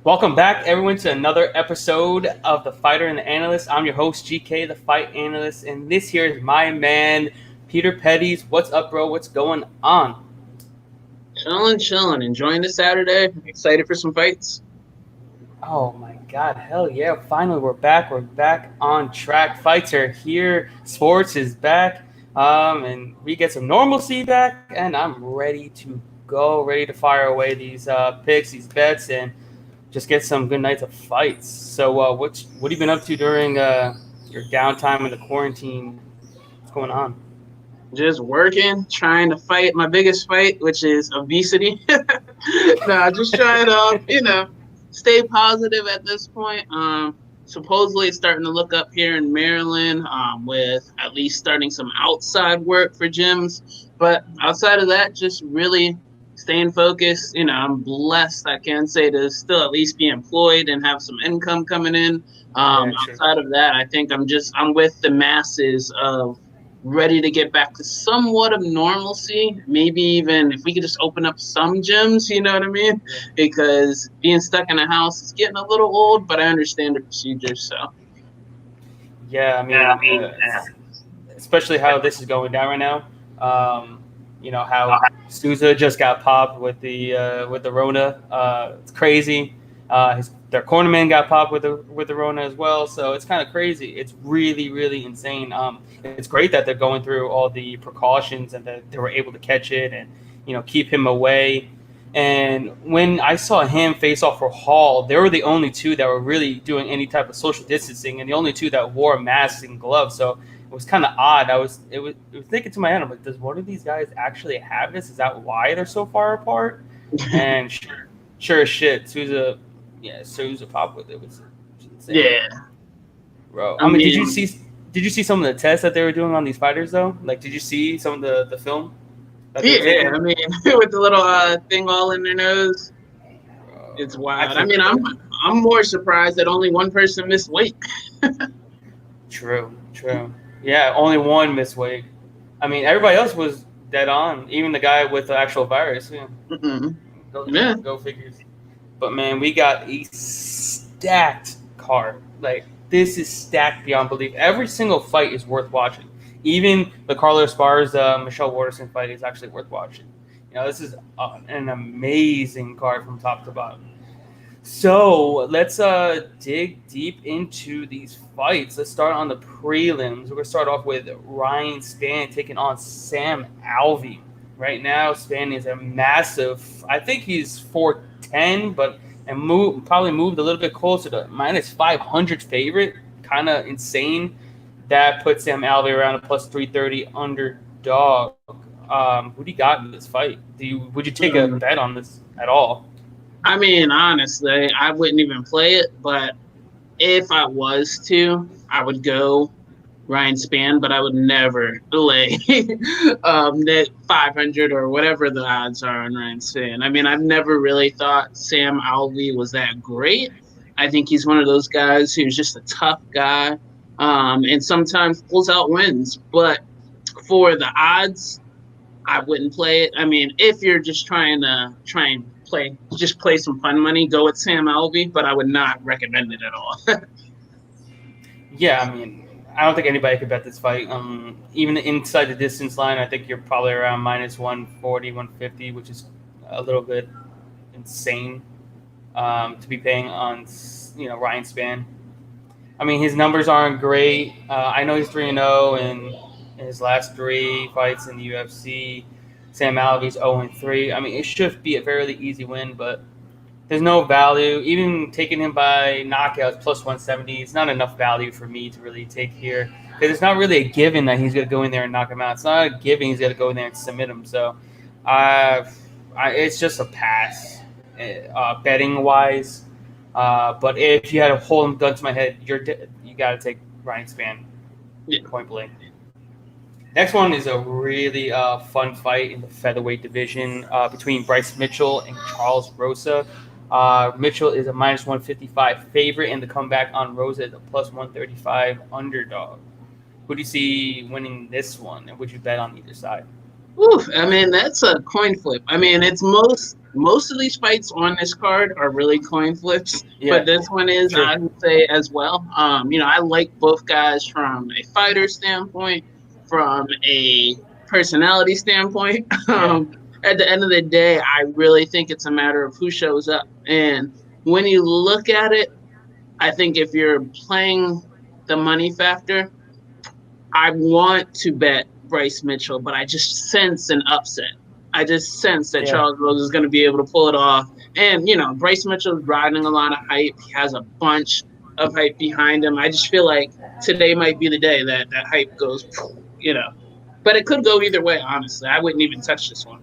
Welcome back, everyone, to another episode of the Fighter The Analyst. I'm your host, GK The Fight Analyst, and this here is my man, Peter Petties. What's up, bro? What's going on? Chilling. Enjoying the Saturday. Excited for some fights. Oh my God, hell yeah! Finally, we're back. We're back on track. Fights are here. Sports is back, and we get some normalcy back. And I'm ready to go, ready to fire away these picks, these bets, and just get some good nights of fights. So, what have you been up to during your downtime in the quarantine? What's going on? Just working, trying to fight my biggest fight, which is obesity. Nah, just trying to, stay positive at this point. Supposedly it's starting to look up here in Maryland, with at least starting some outside work for gyms. But outside of that, just really staying focused. I'm blessed, I can say, to still at least be employed and have some income coming in. Yeah, true. Outside of that, I think I'm with the masses of ready to get back to somewhat of normalcy. Maybe even if we could just open up some gyms, you know what I mean? Yeah, Because being stuck in a house is getting a little old, but I understand the procedure. So, yeah. I yeah, I mean, mean, especially how this is going down right now. You know how Souza just got popped with the Rona. It's crazy. Their cornerman got popped with the Rona as well. So it's kind of crazy. It's really insane. It's great that they're going through all the precautions and that they were able to catch it and keep him away. And when I saw him face off for Hall, they were the only two that were really doing any type of social distancing, and the only two that wore masks and gloves. So it was kind of odd. It was thinking to my head, I'm like, does one of these guys actually have this? Is that why they're so far apart? And sure as shit, Souza popped with it. It was insane, yeah. bro. I I mean, mean, did you see some of the tests that they were doing on these fighters though? Like, did you see some of the film that they were yeah. taking? I mean, with the little thing all in their nose, it's I wild. I can't mean, get I'm over it. I'm more surprised that only one person missed weight. True. Yeah, only one missed weight. I mean, everybody else was dead on. Even the guy with the actual virus. Yeah, Mm-mm. go Yeah. go figures. But man, we got a stacked card. Like this is stacked beyond belief. Every single fight is worth watching. Even the Carlos Esparza, Michelle Waterson fight is actually worth watching. This is an amazing card from top to bottom. So let's dig deep into these fights. Let's start on the prelims. We're gonna start off with Ryan Spann taking on Sam Alvey. Right now, Spann is a massive. I think he's 410, but probably moved a little bit closer to minus 500 favorite. Kind of insane. That puts Sam Alvey around a plus 330 underdog. Who do you got in this fight? Would you take a Mm. bet on this at all? I mean, honestly, I wouldn't even play it, but if I was to, I would go Ryan Spann, but I would never lay that 500 or whatever the odds are on Ryan Spann. I mean, I've never really thought Sam Alvey was that great. I think he's one of those guys who's just a tough guy, and sometimes pulls out wins. But for the odds, I wouldn't play it. I mean, if you're just trying to play some fun money, go with Sam Alvey, but I would not recommend it at all. Yeah, I mean, I don't think anybody could bet this fight. Even inside the distance line, I think you're probably around minus 140, 150, which is a little bit insane to be paying on, Ryan Spann. I mean, his numbers aren't great. I know he's 3-0 in his last three fights in the UFC. Sam Alvey's 0-3. I mean, it should be a fairly easy win, but there's no value. Even taking him by knockouts plus 170 is not enough value for me to really take here. Because it's not really a given that he's going to go in there and knock him out. It's not a given he's going to go in there and submit him. So uh, it's just a pass, betting wise. But if you had a whole gun to my head, you got to take Ryan Spann Yeah. point blank. Next one is a really fun fight in the featherweight division between Bryce Mitchell and Charles Rosa. Mitchell is a minus 155 favorite, and the comeback on Rosa is a plus 135 underdog. Who do you see winning this one, and would you bet on either side? Oof, I mean, that's a coin flip. I mean, it's most most of these fights on this card are really coin flips, but Yeah, this one is, true. I would say, as well. I like both guys from a fighter standpoint, from a personality standpoint. Yeah, At the end of the day, I really think it's a matter of who shows up. And when you look at it, I think if you're playing the money factor, I want to bet Bryce Mitchell, but I just sense an upset. I just sense that yeah. Charles Rose is going to be able to pull it off. And, Bryce Mitchell's riding a lot of hype. He has a bunch of hype behind him. I just feel like today might be the day that that hype goes, you know. But it could go either way, honestly. I wouldn't even touch this one.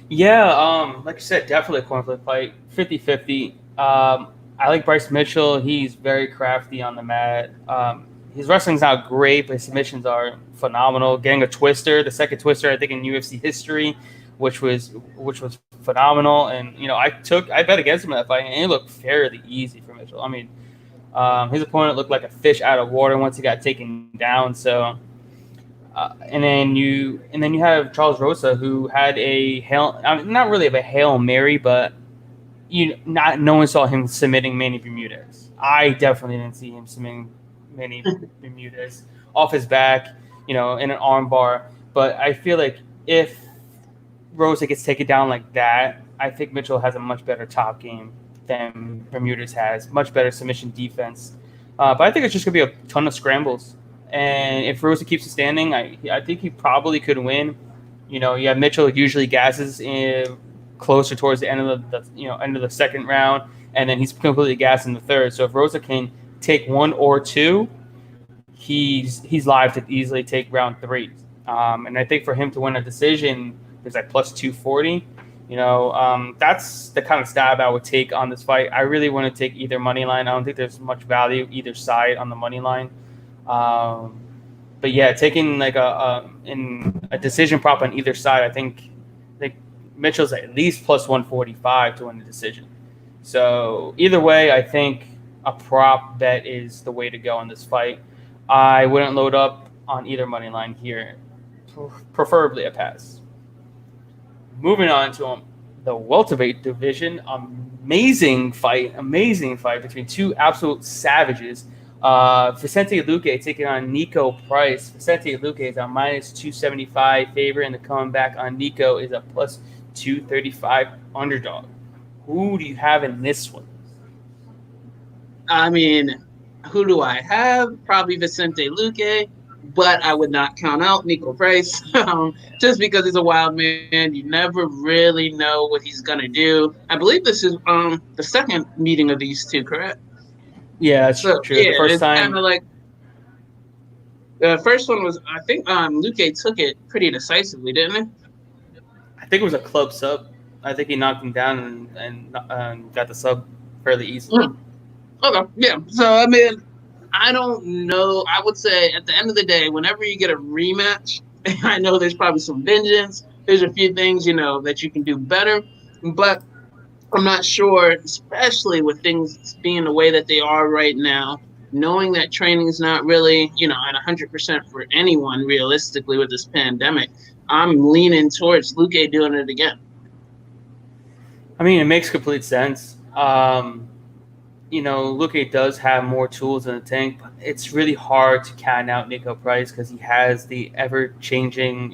Yeah, like I said, definitely a coin flip fight, 50-50. I like Bryce Mitchell. He's very crafty on the mat. His wrestling's not great, but his submissions are phenomenal. Getting a twister, the second twister I think in UFC history, which was phenomenal. And I bet against him in that fight, and it looked fairly easy for Mitchell. I mean, his opponent looked like a fish out of water once he got taken down. So. And then you have Charles Rosa, who had a not really of a Hail Mary, but not no one saw him submitting Manny Bermudez. I definitely didn't see him submitting Manny Bermudez off his back, in an armbar. But I feel like if Rosa gets taken down like that, I think Mitchell has a much better top game than Bermudez has, much better submission defense. But I think it's just gonna be a ton of scrambles. And if Rosa keeps it standing, I think he probably could win. You have Mitchell usually gasses in closer towards the end of the second round, and then he's completely gassed in the third. So if Rosa can take one or two, he's live to easily take round three. And I think for him to win a decision, there's like plus 240. That's the kind of stab I would take on this fight. I really want to take either money line. I don't think there's much value either side on the money line. But yeah, taking like a decision prop on either side, I think Mitchell's at least plus 145 to win the decision. So either way, I think a prop bet is the way to go in this fight. I wouldn't load up on either money line here, preferably a pass. Moving on to the welterweight division, amazing fight between two absolute savages. Vicente Luque taking on Nico Price. Vicente Luque is a minus 275 favorite, and the comeback on Nico is a plus 235 underdog. Who do you have in this one? I mean, who do I have? Probably Vicente Luque, but I would not count out Nico Price just because he's a wild man. You never really know what he's gonna do. I believe this is the second meeting of these two, correct? Yeah, that's So true. The yeah, first it's kind time, of like the first one was. I think Luque took it pretty decisively, didn't I think it was a club sub. I think he knocked him down and got the sub fairly he? easily. Okay, yeah. So I mean, I don't know. I would say at the end of the day, whenever you get a rematch, I know there's probably some vengeance. There's a few things that you can do better, but I'm not sure, especially with things being the way that they are right now. Knowing that training is not really at 100% for anyone realistically with this pandemic, I'm leaning towards Luque doing it again. I mean, it makes complete sense. Luque does have more tools in the tank, but it's really hard to count out Nico Price because he has the ever-changing,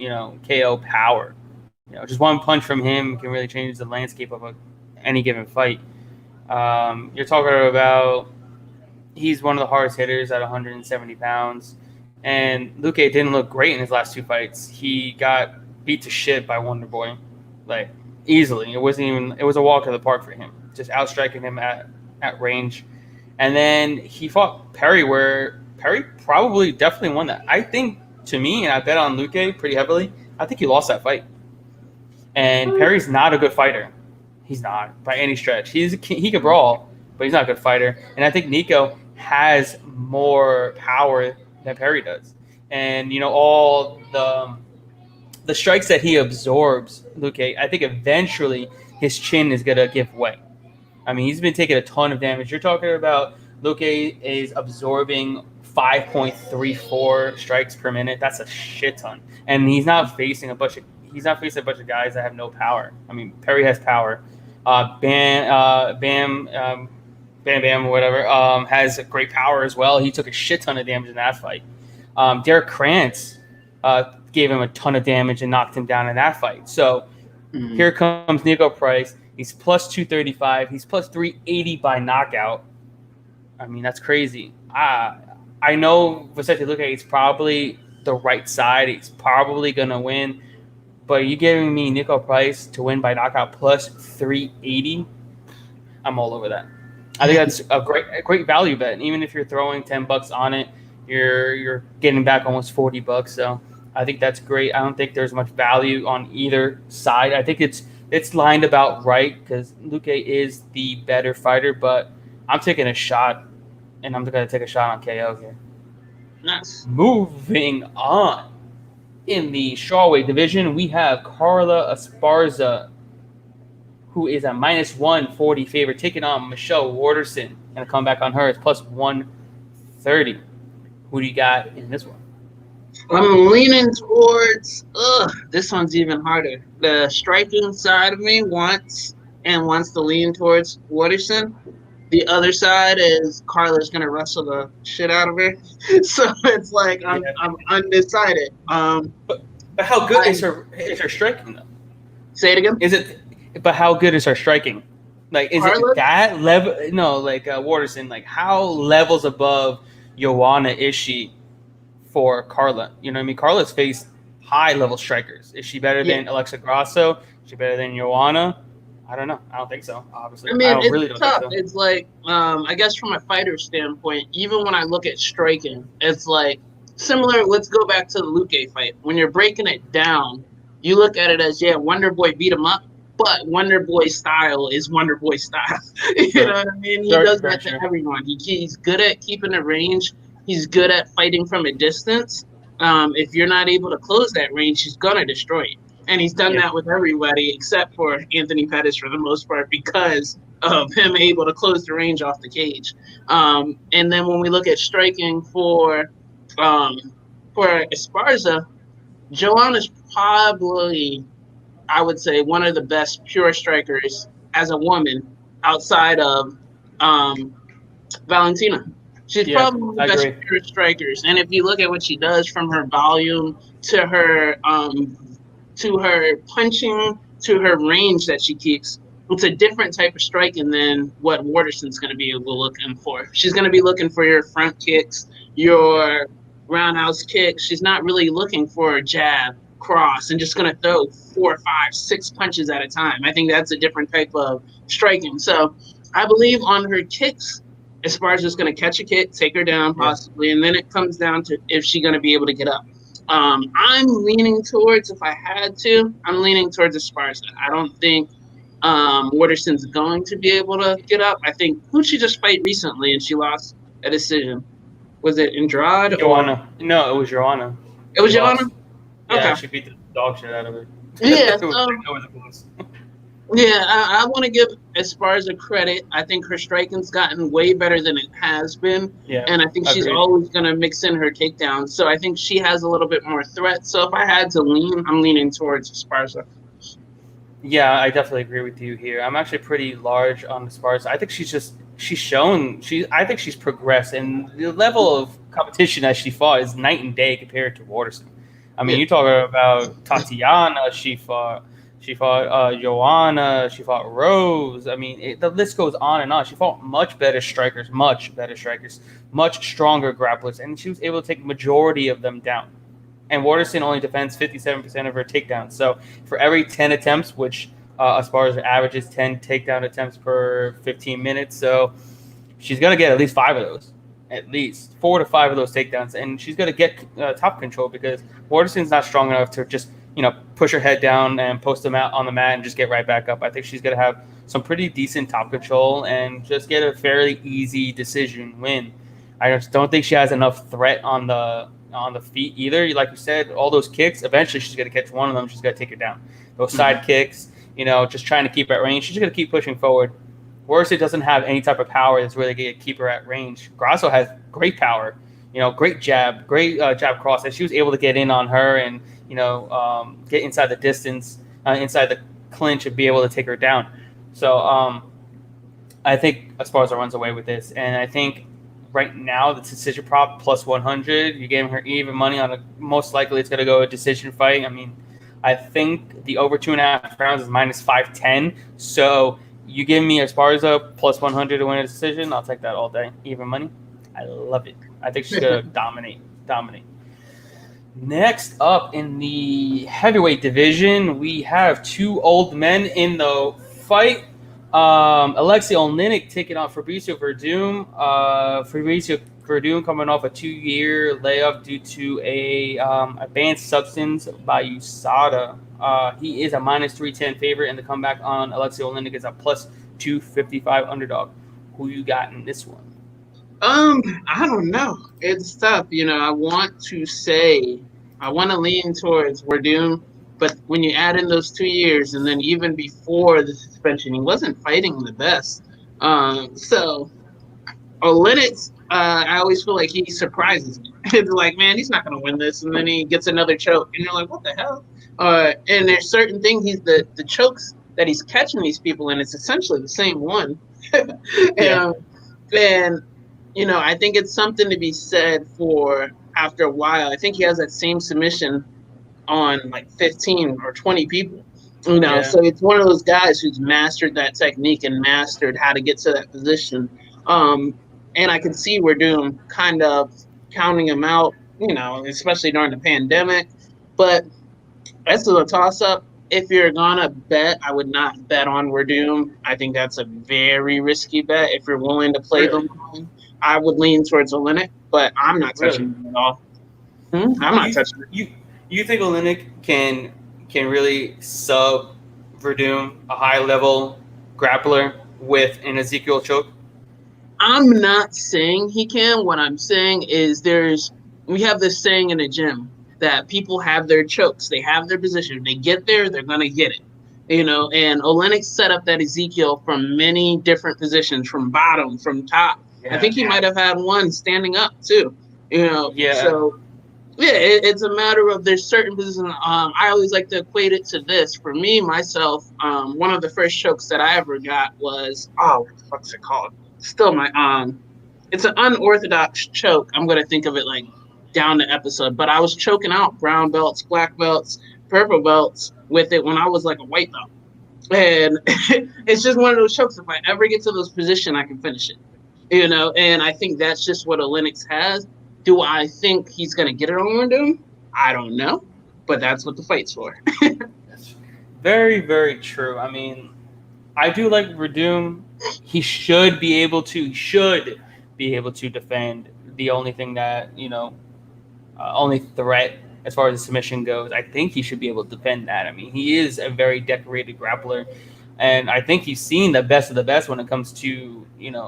KO power. Just one punch from him can really change the landscape of any given fight. You're talking about he's one of the hardest hitters at 170 pounds, and Luque didn't look great in his last two fights. He got beat to shit by Wonder Boy, like easily. It wasn't even. It was a walk in the park for him, just outstriking him at range. And then he fought Perry, where Perry probably definitely won that. I think, to me, and I bet on Luque pretty heavily, I think he lost that fight. And Perry's not a good fighter. He's not by any stretch. He can brawl, but he's not a good fighter. And I think Nico has more power than Perry does. And all the strikes that he absorbs, Luque, I think eventually his chin is gonna give way. I mean, he's been taking a ton of damage. You're talking about Luque is absorbing 5.34 strikes per minute. That's a shit ton. And he's not facing a bunch of he's not facing a bunch of guys that have no power. I mean, Perry has power. Bam, or whatever, has great power as well. He took a shit ton of damage in that fight. Derek Krantz gave him a ton of damage and knocked him down in that fight. So here comes Nico Price. He's plus 235. He's plus 380 by knockout. I mean, that's crazy. I know Vicente Luque is probably the right side. He's probably going to win. But you giving me Nico Price to win by knockout plus 380, I'm all over that. I think that's a great value bet. And even if you're throwing $10 on it, you're getting back almost $40. So I think that's great. I don't think there's much value on either side. I think it's lined about right because Luque is the better fighter, but I'm taking a shot, and I'm going to take a shot on KO here. Nice. Moving on. In the strawweight division, we have Carla Esparza, who is a minus 140 favorite, taking on Michelle Waterson. Going to come back on her. It's plus 130. Who do you got in this one? I'm leaning towards, this one's even harder. The striking side of me wants to lean towards Waterson. The other side is Carla's going to wrestle the shit out of her. So it's like I'm undecided. But how good is her striking, though? Say it again? But how good is her striking? Like, is Carla? it that level? No, like Waterson. Like, how levels above Joanna is she for Carla? You know what I mean? Carla's faced high-level strikers. Is she better than Alexa Grasso? Is she better than Joanna? I don't know. I don't think so, obviously. I mean, it's really tough. Think so. It's like, I guess from a fighter standpoint, even when I look at striking, it's like similar. Let's go back to the Luque fight. When you're breaking it down, you look at it as, Wonder Boy beat him up, but Wonder Boy's style is Wonder Boy style. You know what I mean? He does that to everyone. He's good at keeping the range. He's good at fighting from a distance. If you're not able to close that range, he's going to destroy you. And he's done that with everybody except for Anthony Pettis for the most part because of him able to close the range off the cage. And then when we look at striking for Esparza, Joanna's probably, I would say, one of the best pure strikers as a woman outside of Valentina. She's probably one of the best pure strikers. And if you look at what she does from her volume to her punching, to her range that she keeps, it's a different type of striking than what Waterson's going to be looking for. She's going to be looking for your front kicks, your roundhouse kicks. She's not really looking for a jab, cross, and just going to throw 4, 5, 6 punches at a time. I think that's a different type of striking. So I believe on her kicks, Esparza's going to catch a kick, take her down possibly, and then it comes down to if she's going to be able to get up. I'm leaning towards, if I had to, I'm leaning towards Esparza. I don't think Waterson's going to be able to get up. I think, who'd she just fight recently and she lost a decision? Was it Andrade? Joanna. No, it was Joanna. It was Joanna? Okay. Yeah, she beat the dog shit out of her. Yeah, it was close. Yeah, I want to give Esparza credit. I think her striking's gotten way better than it has been. Yeah, and I think she's always going to mix in her takedowns. So I think she has a little bit more threat. So if I had to lean, I'm leaning towards Esparza. Yeah, I definitely agree with you here. I'm actually pretty large on Esparza. I think I think she's progressed. And the level of competition that she fought is night and day compared to Waterson. I mean, you talk about Tatiana, she fought Joanna, she fought Rose. I mean, the list goes on and on. She fought much better strikers, much stronger grapplers, and she was able to take majority of them down. And Waterson only defends 57% of her takedowns. So for every 10 attempts, which Esparza averages 10 takedown attempts per 15 minutes, so she's going to get at least 5 of those. At least 4 to 5 of those takedowns. And she's going to get top control because Waterson's not strong enough to just push her head down and post them out on the mat and just get right back up. I think she's going to have some pretty decent top control and just get a fairly easy decision win. I just don't think she has enough threat on the feet either. Like you said, all those kicks, eventually she's going to catch one of them. She's going to take her down. Those side kicks, just trying to keep her at range. She's going to keep pushing forward. Waterson doesn't have any type of power that's really going to keep her at range. Grasso has great power. great jab, great jab cross, and she was able to get in on her and get inside the distance, inside the clinch, and be able to take her down. So I think Esparza runs away with this, and I think right now the decision prop plus 100. You're giving her even money on a most likely it's going to go a decision fight. I mean, I think the over 2.5 rounds is minus 510. So you give me Esparza plus 100 to win a decision, I'll take that all day. Even money, I love it. I think she's going to dominate. Next up in the heavyweight division, we have two old men in the fight. Alexei Oleinik taking on Fabricio Verdum. Fabricio Verdum coming off a 2-year layoff due to a banned substance by USADA. He is a minus 310 favorite, and the comeback on Alexei Oleinik is a plus 255 underdog. Who you got in this one? I don't know. It's tough. I want to lean towards Verdum, but when you add in those 2 years, and then even before the suspension, he wasn't fighting the best. So Oleinik, I always feel like he surprises me. It's like, man, he's not going to win this, and then he gets another choke, and you're like, what the hell? And there's certain things the chokes that he's catching these people in, it's essentially the same one. Yeah. And I think it's something to be said for after a while. I think he has that same submission on like 15 or 20 people. Yeah. So it's one of those guys who's mastered that technique and mastered how to get to that position. And I can see we're doing kind of counting him out, especially during the pandemic. But that's a toss-up. If you're gonna bet, I would not bet on Verdum. I think that's a very risky bet. If you're willing to play the line, I would lean towards Oleinik, but I'm not touching him at all. I'm not touching it. You think Oleinik can really sub Verdum, a high level grappler, with an Ezekiel choke? I'm not saying he can. What I'm saying is we have this saying in the gym that people have their chokes. They have their position. If they get there, they're going to get it. And Oleinik set up that Ezekiel from many different positions, from bottom, from top. Yeah. I think he might have had one standing up too. Yeah. So yeah, it's a matter of there's certain positions. I always like to equate it to this. For me, myself, one of the first chokes that I ever got was, what the fuck's it called? Still it's an unorthodox choke. I'm going to think of it like down the episode, but I was choking out brown belts, black belts, purple belts with it when I was like a white belt. And it's just one of those chokes. If I ever get to those positions, I can finish it, and I think that's just what Oleinik has. Do I think he's going to get it on Verdum? I don't know, but that's what the fight's for. That's very, very true. I mean, I do like Verdum. He should be able to defend. The only thing that, only threat as far as the submission goes, I think he should be able to defend that. I mean, he is a very decorated grappler, and I think he's seen the best of the best when it comes to,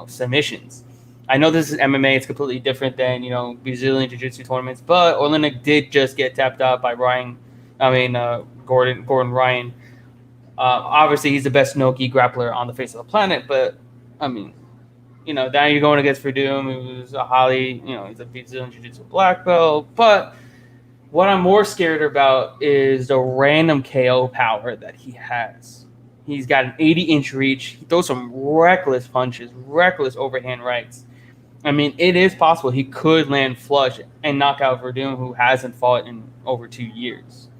submissions. I know this is MMA; it's completely different than Brazilian Jiu-Jitsu tournaments. But Oleinik did just get tapped out by Gordon Ryan. Obviously, he's the best no-gi grappler on the face of the planet. But I mean, now you're going against Verdum, who's a highly, he's a Brazilian Jiu-Jitsu black belt. But what I'm more scared about is the random KO power that he has. He's got an 80-inch reach. He throws some reckless punches, reckless overhand rights. I mean, it is possible he could land flush and knock out Verdum, who hasn't fought in over 2 years.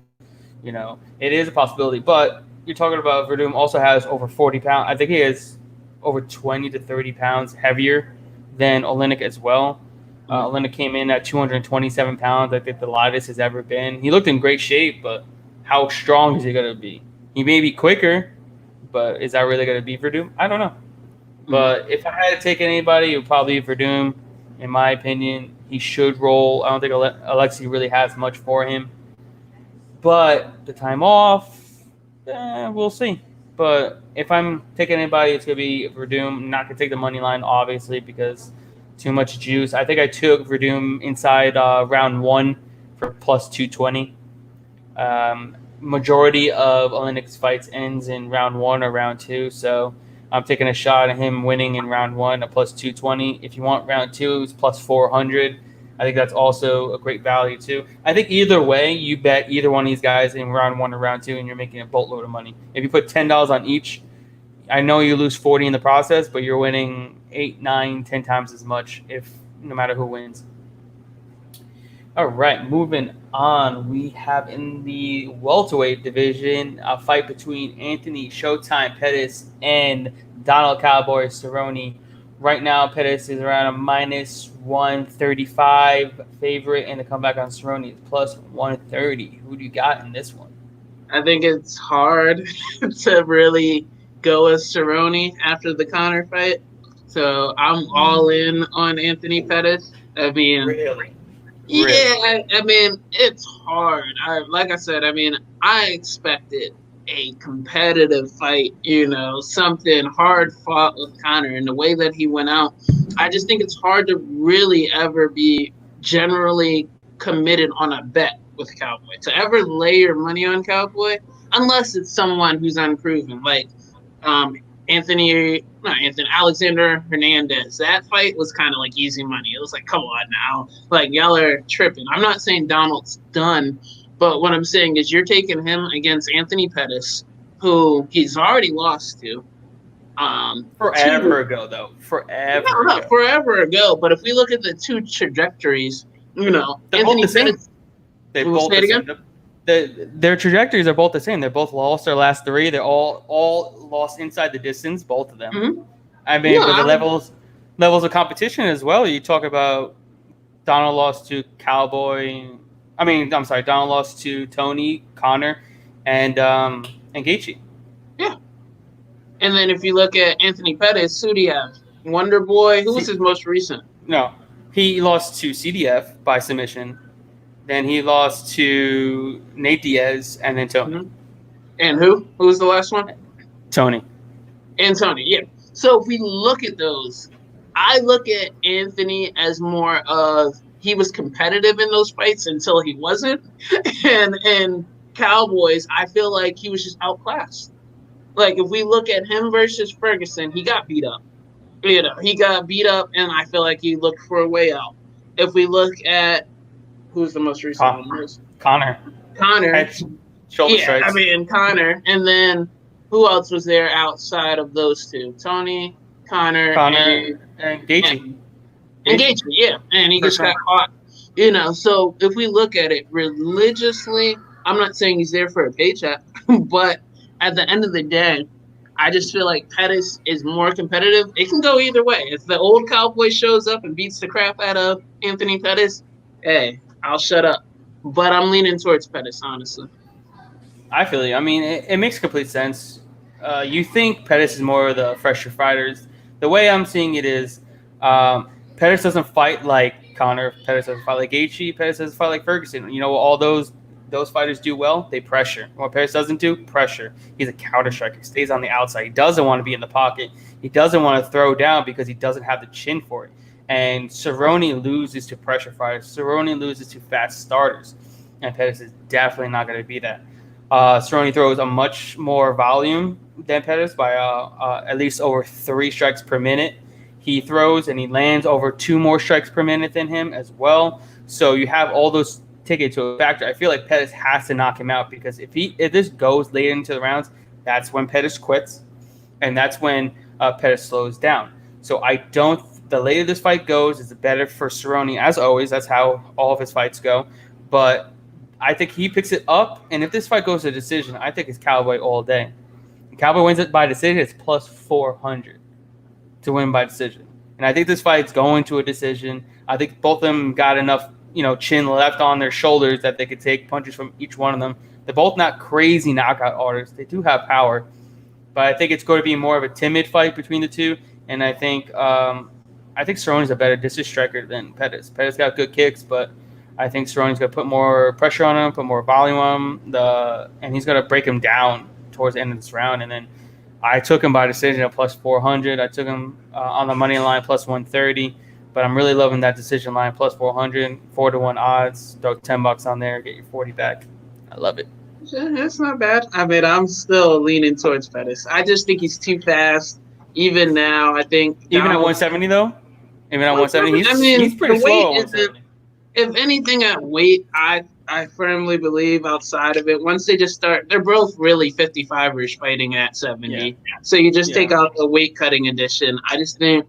It is a possibility. But you're talking about Verdum also has over 40 pounds. I think he is over 20 to 30 pounds heavier than Oleinik as well. Oleinik came in at 227 pounds. I think the lightest has ever been. He looked in great shape, but how strong is he going to be? He may be quicker, but is that really going to be Verdum? I don't know. But if I had to take anybody, it would probably be Verdum. In my opinion, he should roll. I don't think Alexei really has much for him. But the time off, we'll see. But if I'm taking anybody, it's going to be Verdum. I'm not going to take the money line, obviously, because too much juice. I think I took Verdum inside round 1 for plus 220. Majority of Oleinik's fights ends in round 1 or round 2, so I'm taking a shot at him winning in round 1 at plus 220. If you want round 2, it's plus 400. I think that's also a great value too. I think either way, you bet either one of these guys in round 1 or round 2, and you're making a boatload of money. If you put $10 on each, I know you lose 40 in the process, but you're winning 8, 9, 10 times as much if no matter who wins. All right, moving on. We have in the welterweight division a fight between Anthony Showtime Pettis and Donald Cowboy Cerrone. Right now, Pettis is around a minus 135 favorite, and the comeback on Cerrone is plus 130. Who do you got in this one? I think it's hard to really go with Cerrone after the Conor fight. So I'm all in on Anthony Pettis. I mean, Really? yeah, Really? I mean, it's hard. Like I said, I mean, I expected a competitive fight, something hard fought with Conor, and the way that he went out, I just think it's hard to really ever be generally committed on a bet with Cowboy. To ever lay your money on Cowboy, unless it's someone who's unproven, like um, Alexander Hernandez. That fight was kind of like easy money. It was like, come on now, like y'all are tripping. I'm not saying Donald's done, but what I'm saying is you're taking him against Anthony Pettis, who he's already lost to. Forever ago, though. Forever Not ago. forever ago, but if we look at the two trajectories, They're both Anthony the same. Pettis. They're We'll both say the it again. same. Their trajectories are both the same. They're both lost their last 3. They're all lost inside the distance, both of them. Mm-hmm. I mean, but the levels of competition as well. You talk about Donald lost to Cowboy. I'm sorry, Donald lost to Tony, Connor, and Gaethje. Yeah. And then if you look at Anthony Pettis, who do you have? Wonder Boy. Who was his most recent? No, he lost to CDF by submission. Then he lost to Nate Diaz, and then Tony. Mm-hmm. And who? Who was the last one? Tony. And Tony, yeah. So if we look at those, I look at Anthony as more of he was competitive in those fights until he wasn't. And Cowboys, I feel like he was just outclassed. Like if we look at him versus Ferguson, he got beat up. He got beat up, and I feel like he looked for a way out. If we look at who's the most recent one? Connor. Shoulder strikes. I mean, Connor. And then who else was there outside of those two? Tony, Connor and Gaethje. And Gaethje, yeah. And he just got caught. So if we look at it religiously, I'm not saying he's there for a paycheck, but at the end of the day, I just feel like Pettis is more competitive. It can go either way. If the old Cowboy shows up and beats the crap out of Anthony Pettis, hey, I'll shut up. But I'm leaning towards Pettis, honestly. I feel you. I mean, it makes complete sense. You think Pettis is more of the fresher fighters. The way I'm seeing it is Pettis doesn't fight like Connor. Pettis doesn't fight like Gaethje. Pettis doesn't fight like Ferguson. All those fighters do well. They pressure. What Pettis doesn't do, pressure. He's a counter striker. He stays on the outside. He doesn't want to be in the pocket. He doesn't want to throw down because he doesn't have the chin for it. And Cerrone loses to pressure fighters. Cerrone loses to fast starters. And Pettis is definitely not going to be that. Cerrone throws a much more volume than Pettis by at least over 3 strikes per minute. He throws and he lands over 2 more strikes per minute than him as well. So you have all those tickets to a factor. I feel like Pettis has to knock him out because if this goes later into the rounds, that's when Pettis quits, and that's when Pettis slows down. So the later this fight goes, is better for Cerrone, as always. That's how all of his fights go. But I think he picks it up, and if this fight goes to decision, I think it's Cowboy all day. If Cowboy wins it by decision, it's plus 400 to win by decision. And I think this fight's going to a decision. I think both of them got enough, chin left on their shoulders that they could take punches from each one of them. They're both not crazy knockout artists. They do have power. But I think it's going to be more of a timid fight between the two. And I think Cerrone's a better distance striker than Pettis. Pettis got good kicks, but I think Cerrone's going to put more pressure on him, put more volume on him, and he's going to break him down towards the end of this round. And then I took him by decision at plus 400. I took him on the money line plus 130. But I'm really loving that decision line plus 400, 4-1 odds. Throw $10 on there, get your 40 back. I love it. It's not bad. I mean, I'm still leaning towards Pettis. I just think he's too fast. Even now, I think even at 170 though. Even at 170, he's pretty slow. If anything at weight, I firmly believe outside of it, once they just start, they're both really 55ers fighting at Yeah. 70. So you just take Yeah. out the weight cutting addition. I just think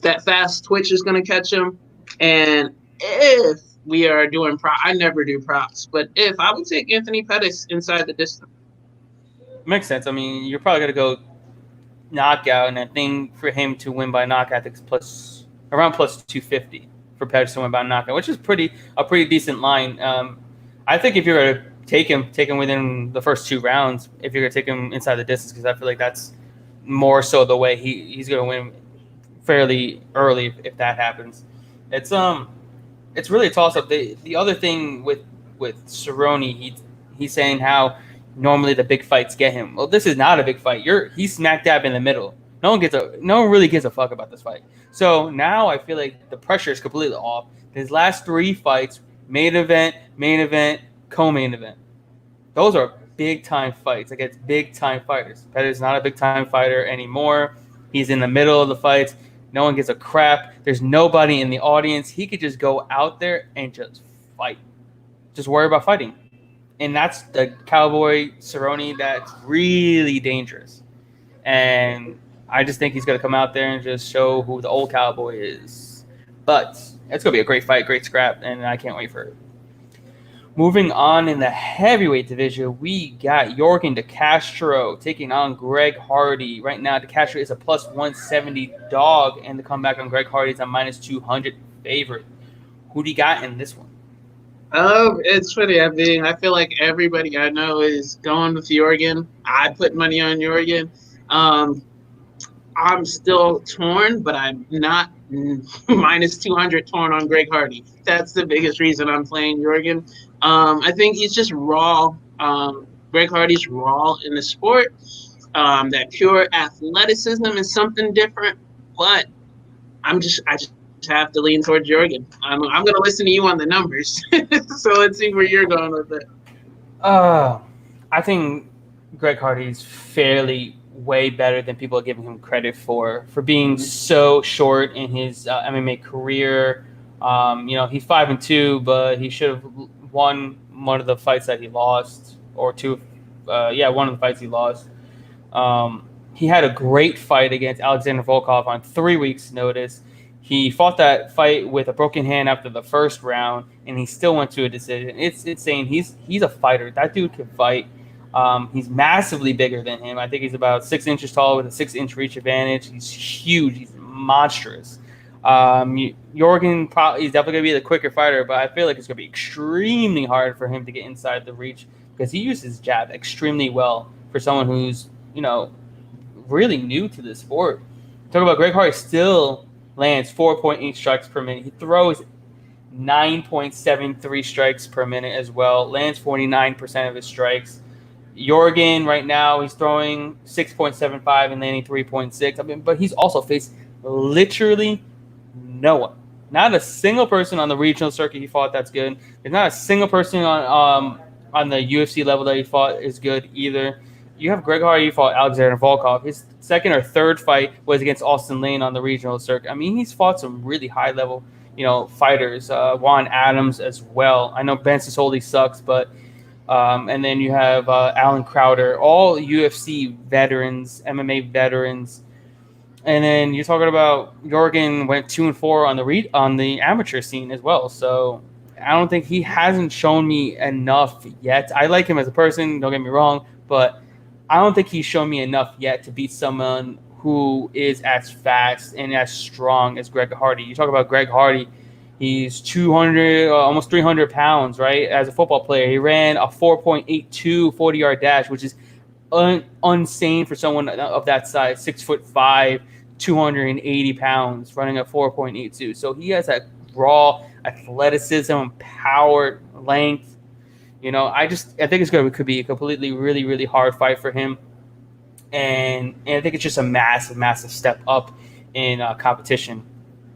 that fast twitch is going to catch him. And if we are doing I never do props, but if I would take Anthony Pettis inside the distance. Makes sense. I mean, you're probably gonna go knockout, and I think for him to win by knockout, I think it's around plus 250 for Pettis to win by knockout, which is a pretty decent line. I think if you're gonna take him within the first 2 rounds. If you're gonna take him inside the distance, because I feel like that's more so the way he's gonna win fairly early if that happens. It's it's really a toss up. The other thing with Cerrone, he's saying how normally the big fights get him. Well, this is not a big fight. He's smack dab in the middle. No one really gives a fuck about this fight. So now I feel like the pressure is completely off. His last 3 fights, main event, co-main event. Those are big time fights against big time fighters. Pettis not a big time fighter anymore. He's in the middle of the fights. No one gives a crap. There's nobody in the audience. He could just go out there and just fight. Just worry about fighting. And that's the Cowboy Cerrone that's really dangerous. And I just think he's going to come out there and just show who the old Cowboy is. But it's going to be a great fight, great scrap, and I can't wait for it. Moving on in the heavyweight division, we got Yorgan De Castro taking on Greg Hardy. Right now, De Castro is a plus 170 dog, and the comeback on Greg Hardy is a minus 200 favorite. Who do you got in this one? It's funny. I feel like everybody I know is going with Jorgen. I put money on Jorgen. Um, I'm still torn, but I'm not minus 200 torn on Greg Hardy. That's the biggest reason I'm playing Jorgen. I think he's just raw. Greg Hardy's raw in the sport. That pure athleticism is something different, but I just have to lean towards Jorgen. I'm going to listen to you on the numbers. So let's see where you're going with it. I think Greg Hardy's fairly way better than people are giving him credit for being so short in his MMA career. He's 5-2, but he should have won one of the fights that he lost, or two. One of the fights he lost. He had a great fight against Alexander Volkov on 3 weeks' notice. He fought that fight with a broken hand after the first round, and he still went to a decision. It's insane. He's a fighter. That dude can fight. He's massively bigger than him. I think he's about 6 inches tall with a 6-inch reach advantage. He's huge. He's monstrous. Jorgen probably is definitely going to be the quicker fighter, but I feel like it's going to be extremely hard for him to get inside the reach because he uses his jab extremely well for someone who's, really new to the sport. Talk about Greg Hardy still lands 4.8 strikes per minute. He throws 9.73 strikes per minute as well. Lands 49% of his strikes. Jorgen right now he's throwing 6.75 and landing 3.6. But he's also faced literally no one. Not a single person on the regional circuit he fought that's good. There's not a single person on the UFC level that he fought is good either. You have Greg Hardy, fought Alexander Volkov. His second or third fight was against Austin Lane on the regional circuit. I mean, he's fought some really high level, fighters. Juan Adams as well. I know Ben Sisoli sucks, but and then you have Alan Crowder, all UFC veterans, MMA veterans. And then you're talking about Jorgen went 2-4 on the amateur scene as well. So I don't think he hasn't shown me enough yet. I like him as a person, don't get me wrong, but I don't think he's shown me enough yet to beat someone who is as fast and as strong as Greg Hardy. You talk about Greg Hardy, he's 200, almost 300 pounds, right? As a football player, he ran a 4.82 40-yard dash, which is insane for someone of that size, 6'5", 280 pounds, running a 4.82. So he has that raw athleticism, power, length. I think it's could be a completely really really hard fight for him, and I think it's just a massive step up in competition,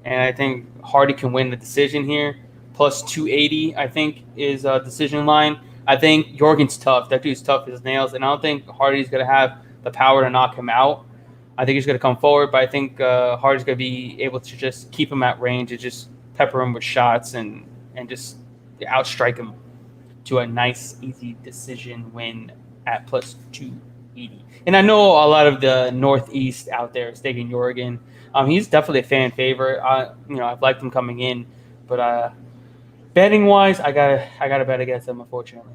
and I think Hardy can win the decision here. Plus 280, I think, is a decision line. I think Jorgen's tough. That dude's tough as nails, and I don't think Hardy's going to have the power to knock him out. I think he's going to come forward, but I think Hardy's going to be able to just keep him at range and just pepper him with shots and and just outstrike him to a nice, easy decision win at plus 280. And I know a lot of the Northeast out there is taking Jorgen. He's definitely a fan favorite. I've liked him coming in, but betting wise, I gotta bet against him, unfortunately.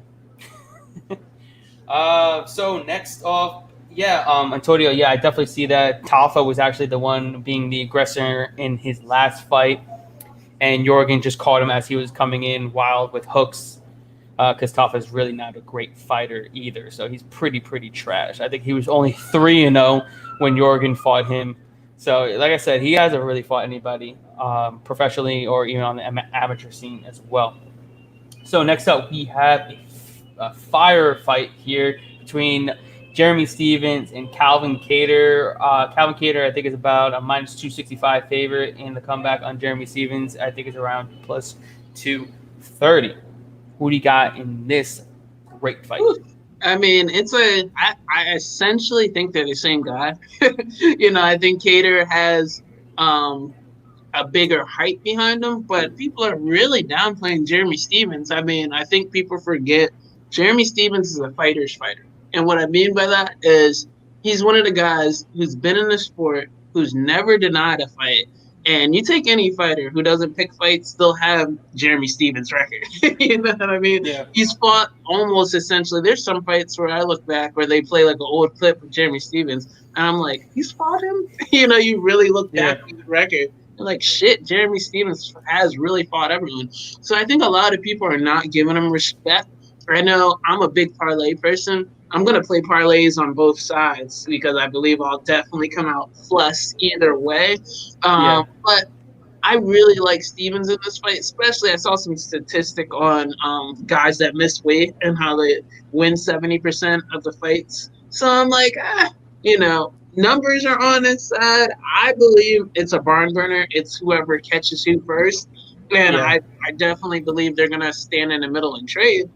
So next off, yeah, Antonio, yeah, I definitely see that Tafa was actually the one being the aggressor in his last fight, and Jorgen just caught him as he was coming in wild with hooks. Because Tafa is really not a great fighter either, so he's pretty trash. I think he was only 3-0 when Jorgen fought him. So, like I said, he hasn't really fought anybody professionally or even on the amateur scene as well. So next up, we have a fire fight here between Jeremy Stevens and Calvin Kattar. Calvin Kattar, I think, is about a minus 265 favorite, and the comeback on Jeremy Stevens, I think, is around plus 230. Who do you got in this great fight? I mean, I essentially think they're the same guy. I think Kattar has a bigger hype behind him, but people are really downplaying Jeremy Stevens. I mean, I think people forget Jeremy Stevens is a fighter's fighter. And what I mean by that is he's one of the guys who's been in the sport, who's never denied a fight. And you take any fighter who doesn't pick fights, they'll have Jeremy Stevens' record. You know what I mean? Yeah. He's fought almost essentially. There's some fights where I look back where they play like an old clip of Jeremy Stevens, and I'm like, he's fought him? You really look back at the record. Like, shit, Jeremy Stevens has really fought everyone. So I think a lot of people are not giving him respect. I know I'm a big parlay person. I'm going to play parlays on both sides because I believe I'll definitely come out plus either way. But I really like Stevens in this fight, especially I saw some statistic on guys that miss weight and how they win 70% of the fights. So I'm like, numbers are on his side. I believe it's a barn burner. It's whoever catches who first. And I definitely believe they're going to stand in the middle and trade.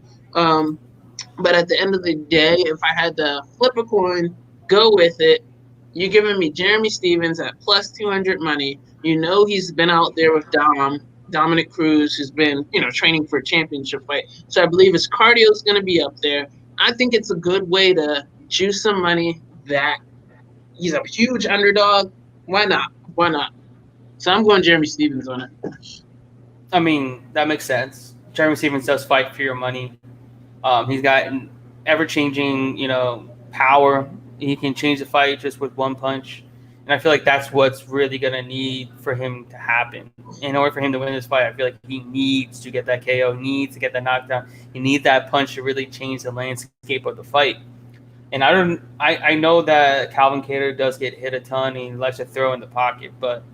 But at the end of the day, if I had to flip a coin, go with it, you're giving me Jeremy Stevens at plus 200 money. He's been out there with Dominic Cruz, who's been, training for a championship fight. So I believe his cardio is going to be up there. I think it's a good way to juice some money that he's a huge underdog. Why not? Why not? So I'm going Jeremy Stevens on it. I mean, that makes sense. Jeremy Stevens does fight for your money. He's got an ever-changing, power. He can change the fight just with one punch. And I feel like that's what's really going to need for him to happen. In order for him to win this fight, I feel like he needs to get that KO, needs to get that knockdown. He needs that punch to really change the landscape of the fight. And I know that Calvin Kattar does get hit a ton and he likes to throw in the pocket, but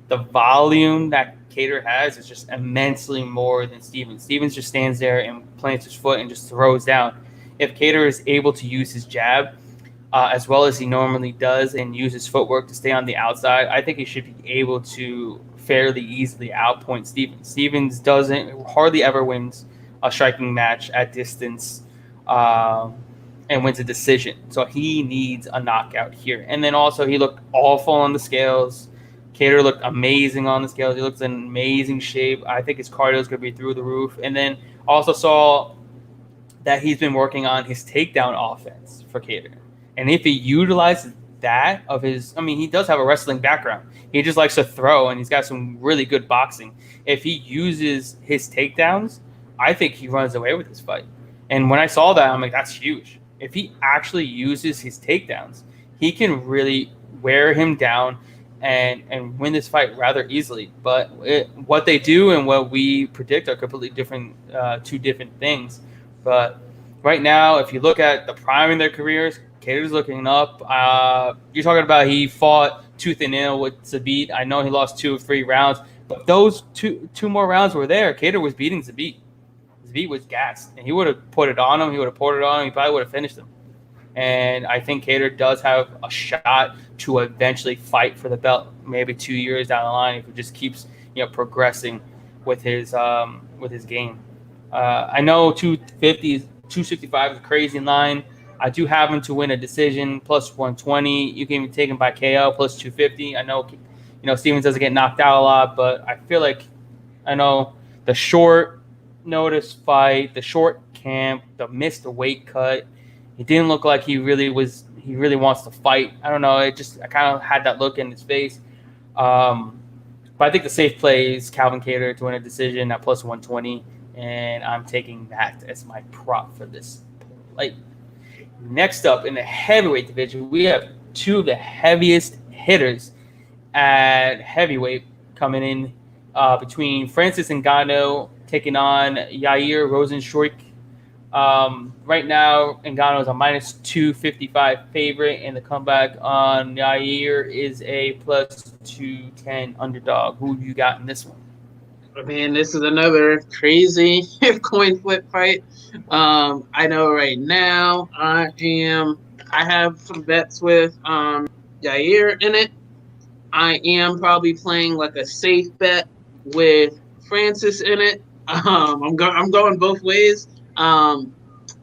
the volume that Kattar has is just immensely more than Stevens. Stevens just stands there and plants his foot and just throws down. If Kattar is able to use his jab as well as he normally does and use his footwork to stay on the outside, I think he should be able to fairly easily outpoint Stevens. Stevens hardly ever wins a striking match at distance and wins a decision. So he needs a knockout here. And then also he looked awful on the scales. Kattar looked amazing on the scales. He looks in amazing shape. I think his cardio is going to be through the roof. And then also saw that he's been working on his takedown offense for Kattar. And if he utilizes that of his, he does have a wrestling background. He just likes to throw, and he's got some really good boxing. If he uses his takedowns, I think he runs away with this fight. And when I saw that, I'm like, that's huge. If he actually uses his takedowns, he can really wear him down and win this fight rather easily. But what they do and what we predict are completely different, two different things. But right now, if you look at the prime in their careers, Kattar's looking up. You're talking about he fought tooth and nail with Zabit. I know he lost 2 of 3 rounds, but those two more rounds were there. Kattar was beating Zabit. Zabit was gassed, and he would have put it on him. He would have poured it on him. He probably would have finished him. And I think Kattar does have a shot to eventually fight for the belt, maybe 2 years down the line if he just keeps progressing with his game. I know 265 is a crazy line. I do have him to win a decision plus 120. You can even take him by KO plus 250. I know Stevens doesn't get knocked out a lot, but I feel like the short notice fight, the short camp, the missed weight cut. He didn't look like he really was. He really wants to fight. I don't know. I kind of had that look in his face. Um, but I think the safe play is Calvin Cater to win a decision at plus 120, and I'm taking that as my prop for this play. Next up in the heavyweight division, we have two of the heaviest hitters at heavyweight coming in between Francis Ngannou taking on Yair Rozenstruik. Right now, Ngannou is a minus 255 favorite, and the comeback on Yair is a plus 210 underdog. Who you got in this one? I mean, this is another crazy coin flip fight. I know right now I have some bets with Yair in it. I am probably playing like a safe bet with Francis in it. I'm going both ways. Um,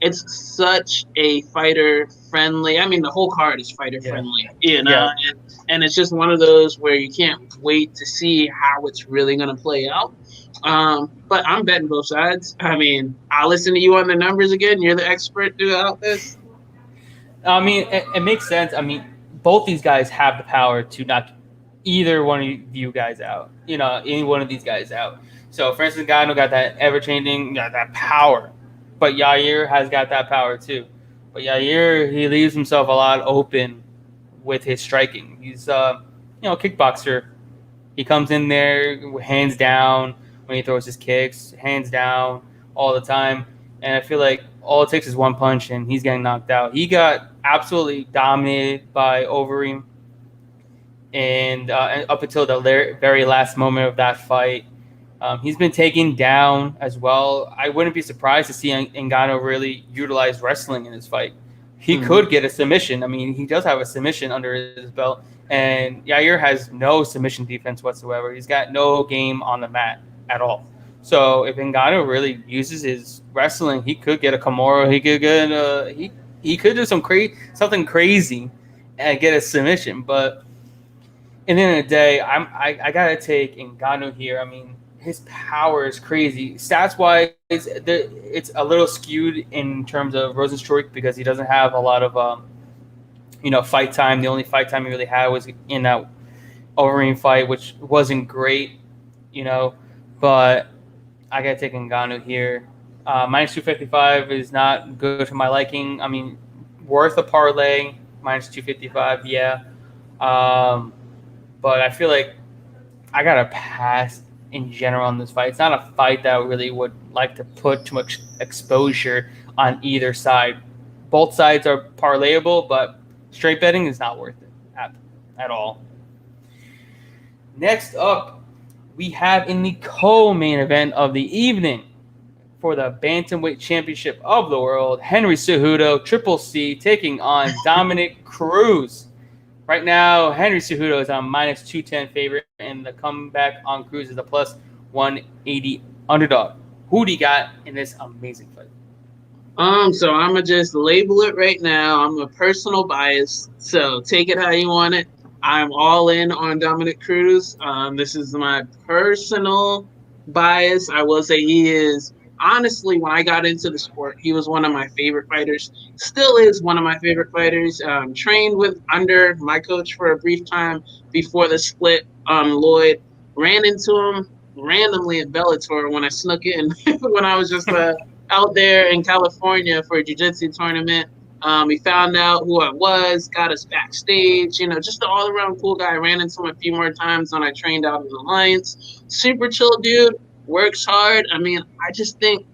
it's such a fighter friendly. I mean, the whole card is fighter Yeah. friendly, Yeah. and it's just one of those where you can't wait to see how it's really going to play out. But I'm betting both sides. I mean, I'll listen to you on the numbers again. You're the expert throughout this. I mean, it makes sense. I mean, both these guys have the power to knock either one of you guys out. You know, any one of these guys out. So Francis Ngannou got that ever changing, got that power, but Yair has got that power too. But Yair, he leaves himself a lot open with his striking. He's a kickboxer. He comes in there hands down when he throws his kicks, hands down all the time. And I feel like all it takes is one punch and he's getting knocked out. He got absolutely dominated by Overeem, and up until the very last moment of that fight, he's been taken down as well. I wouldn't be surprised to see Ngannou really utilize wrestling in his fight. He could get a submission. I mean, he does have a submission under his belt, and Yair has no submission defense whatsoever. He's got no game on the mat at all. So if Ngannou really uses his wrestling, he could get a Kimura. He could get he could do something crazy and get a submission. But in the end of the day, I gotta take Ngannou here. I mean, his power is crazy. Stats wise, it's a little skewed in terms of Rozenstruik because he doesn't have a lot of fight time. The only fight time he really had was in that Overeem fight, which wasn't great, But I gotta take Ngannou here. Minus 255 is not good for my liking. I mean, worth a parlay. Minus 255, yeah. But I feel like I gotta pass in general on this fight. It's not a fight that I really would like to put too much exposure on either side. Both sides are parlayable, but straight betting is not worth it at all. Next up, we have in the co-main event of the evening for the Bantamweight Championship of the World, Henry Cejudo, Triple C, taking on Dominic Cruz. Right now, Henry Cejudo is on minus 210 favorite, and the comeback on Cruz is a plus 180 underdog. Who do you got in this amazing fight? So I'm gonna just label it right now. I'm a personal bias, so take it how you want it. I'm all in on Dominic Cruz. This is my personal bias. I will say he is honestly, when I got into the sport, he was one of my favorite fighters. Still is one of my favorite fighters. Trained with under my coach for a brief time before the split. Lloyd ran into him randomly at Bellator when I snuck in when I was just out there in California for a jiu-jitsu tournament. He found out who I was, got us backstage, just an all-around cool guy. I ran into him a few more times when I trained out in Alliance. Super chill dude, works hard. I mean, I just think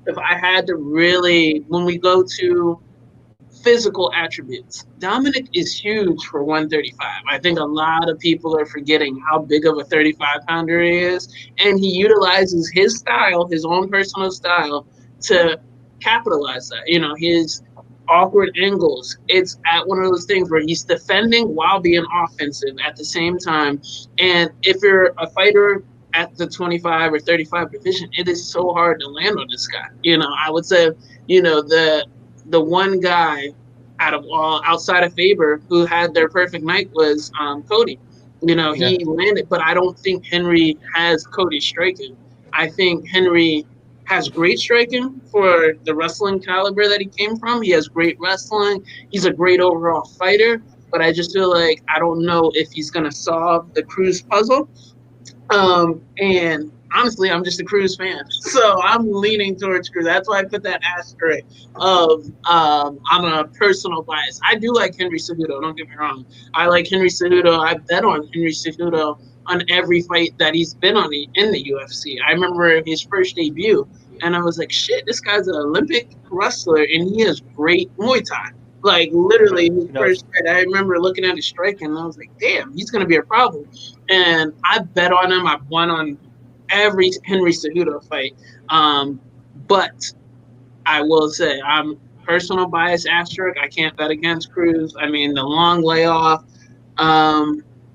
if I had to really, when we go to physical attributes, Dominic is huge for 135. I think a lot of people are forgetting how big of a 35-pounder he is, and he utilizes his style, his own personal style, to capitalize that. His awkward angles. It's at one of those things where he's defending while being offensive at the same time. And if you're a fighter at the 25 or 35 division, it is so hard to land on this guy. I would say, the one guy out of all outside of Faber who had their perfect night was Cody. He landed, but I don't think Henry has Cody striking. I think Henry has great striking for the wrestling caliber that he came from. He has great wrestling. He's a great overall fighter, but I just feel like I don't know if he's going to solve the Cruz puzzle. And honestly, I'm just a Cruz fan, so I'm leaning towards Cruz. That's why I put that asterisk of I'm a personal bias. I do like Henry Cejudo. Don't get me wrong. I like Henry Cejudo. I bet on Henry Cejudo on every fight that he's been on in the UFC. I remember his first debut, and I was like, shit, this guy's an Olympic wrestler, and he has great Muay Thai. Like literally, his He does. first fight, I remember looking at his striking, and I was like, damn, he's gonna be a problem. And I bet on him. I've won on every Henry Cejudo fight. But I will say I'm personal bias asterisk. I can't bet against Cruz. I mean, the long layoff.